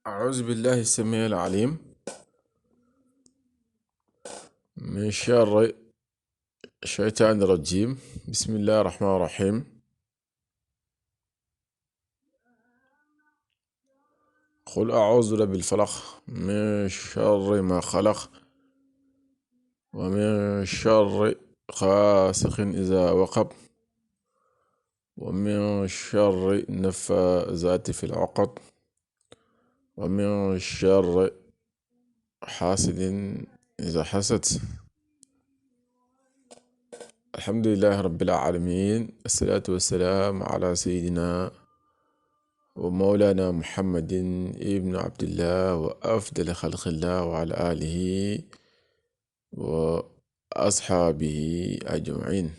أعوذ بالله السميع العليم من شر الشيطان الرجيم. بسم الله الرحمن الرحيم. قل أعوذ برب الفلق من شر ما خلق ومن شر غاسق إذا وقب ومن شر النفاثات في العقد ومن شر حاسد إذا حسد. الحمد لله رب العالمين، الصلاة والسلام على سيدنا ومولانا محمد ابن عبد الله وأفضل خلق الله وعلى آله وأصحابه أجمعين.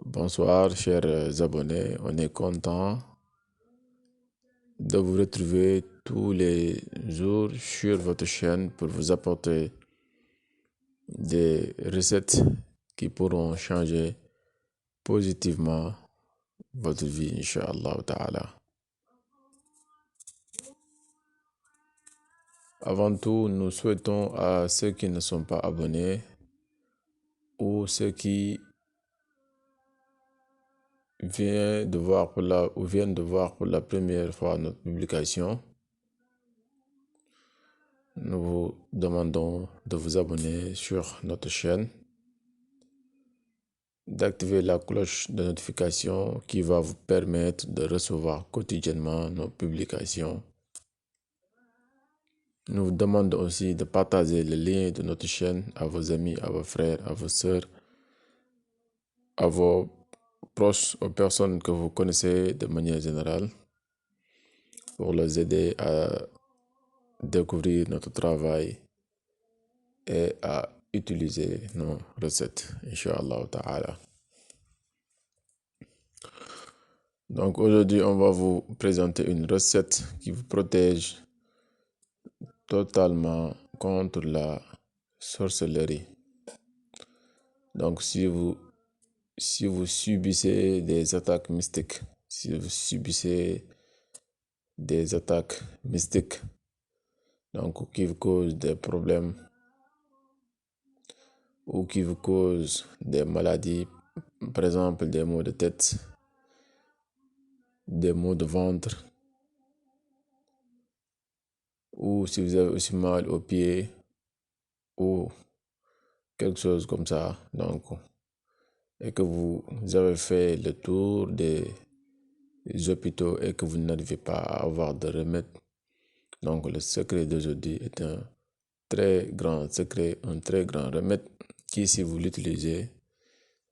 Bonsoir chers abonnés, on est content de vous retrouver tous les jours sur votre chaîne pour vous apporter des recettes qui pourront changer positivement votre vie, Inch'Allah Ta'ala. Avant tout, nous souhaitons à ceux qui ne sont pas abonnés ou ceux qui viennent de voir pour la première fois notre publication, nous vous demandons de vous abonner sur notre chaîne, d'activer la cloche de notification qui va vous permettre de recevoir quotidiennement nos publications. Nous vous demandons aussi de partager le lien de notre chaîne à vos amis, à vos frères, à vos sœurs, à vos proches, aux personnes que vous connaissez de manière générale, pour les aider à découvrir notre travail et à utiliser nos recettes, Inch'Allah Ta'ala. Donc aujourd'hui, on va vous présenter une recette qui vous protège totalement contre la sorcellerie. Donc si vous subissez des attaques mystiques, donc qui vous causent des problèmes ou qui vous causent des maladies, par exemple des maux de tête, des maux de ventre, ou si vous avez aussi mal aux pieds ou quelque chose comme ça, donc, et que vous avez fait le tour des hôpitaux et que vous n'arrivez pas à avoir de remède. Donc le secret d'aujourd'hui est un très grand secret, un très grand remède qui, si vous l'utilisez,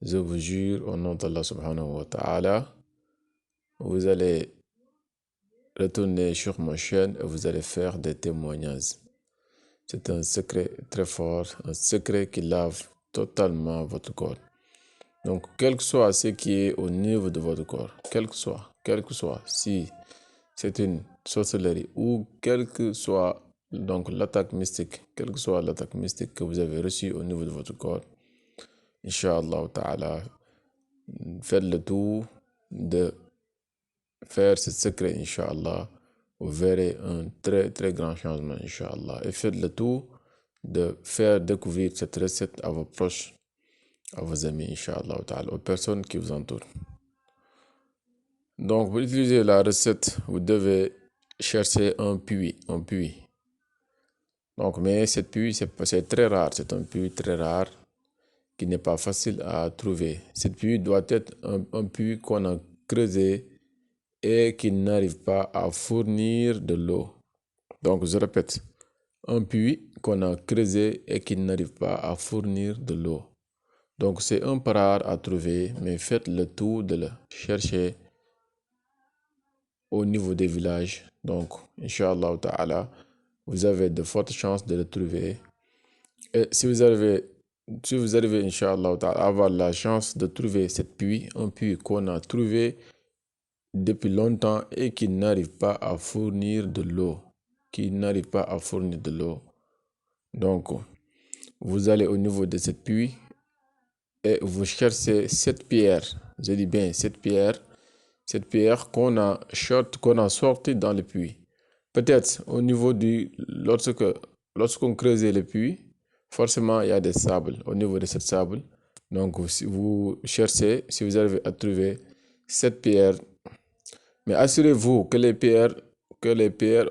je vous jure au nom d'Allah subhanahu wa ta'ala, vous allez retourner sur ma chaîne et vous allez faire des témoignages. C'est un secret très fort, un secret qui lave totalement votre corps. Donc, quel que soit ce qui est au niveau de votre corps, quel que soit, si c'est une sorcellerie ou quelle que soit donc l'attaque mystique, quelle que soit l'attaque mystique que vous avez reçue au niveau de votre corps, Inch'Allah Ta'ala, faites le tout de faire ce secret, Inch'Allah. Vous verrez un très très grand changement, Inch'Allah. Et faites le tout de faire découvrir cette recette à vos proches, à vos amis, Inch'Allah, aux personnes qui vous entourent. Donc, pour utiliser la recette, vous devez chercher un puits. Donc, mais cette puits, c'est très rare. C'est un puits très rare qui n'est pas facile à trouver. Cette puits doit être un puits qu'on a creusé et qui n'arrive pas à fournir de l'eau. Donc, je répète, un puits qu'on a creusé et qui n'arrive pas à fournir de l'eau. Donc, c'est un peu rare à trouver, mais faites le tout de le chercher au niveau des villages. Donc, Inch'Allah Ta'ala, vous avez de fortes chances de le trouver. Et si vous arrivez, Inch'Allah Ta'ala, à avoir la chance de trouver cette puits, un puits qu'on a trouvé depuis longtemps et qui n'arrive pas à fournir de l'eau, Donc, vous allez au niveau de cette puits et vous cherchez cette pierre. Je dis bien cette pierre qu'on a sortie dans le puits. peut-être au niveau lorsqu'on creusait le puits, forcément il y a des sables au niveau de cette sable. Donc si vous cherchez, si vous arrivez à trouver cette pierre, mais assurez-vous que les pierres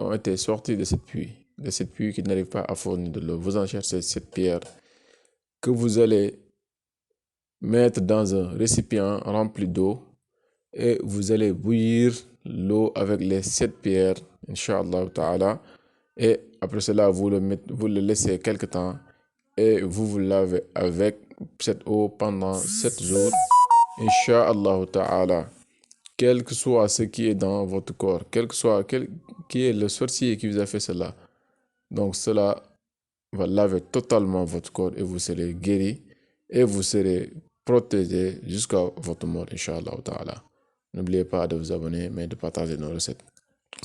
ont été sorties de cette puits qui n'arrive pas à fournir de l'eau. Vous en cherchez cette pierre que vous allez mettre dans un récipient rempli d'eau et vous allez bouillir l'eau avec les 7 pierres, Inch'Allah Ta'ala. Et après cela, vous le laissez quelque temps et vous lavez avec cette eau pendant 7 jours, Inch'Allah Ta'ala. Quel que soit ce qui est dans votre corps, qui est le sorcier qui vous a fait cela, donc cela va laver totalement votre corps et vous serez guéri et vous serez protégé jusqu'à votre mort, Inch'Allah Ta'ala. N'oubliez pas de vous abonner, mais de partager nos recettes.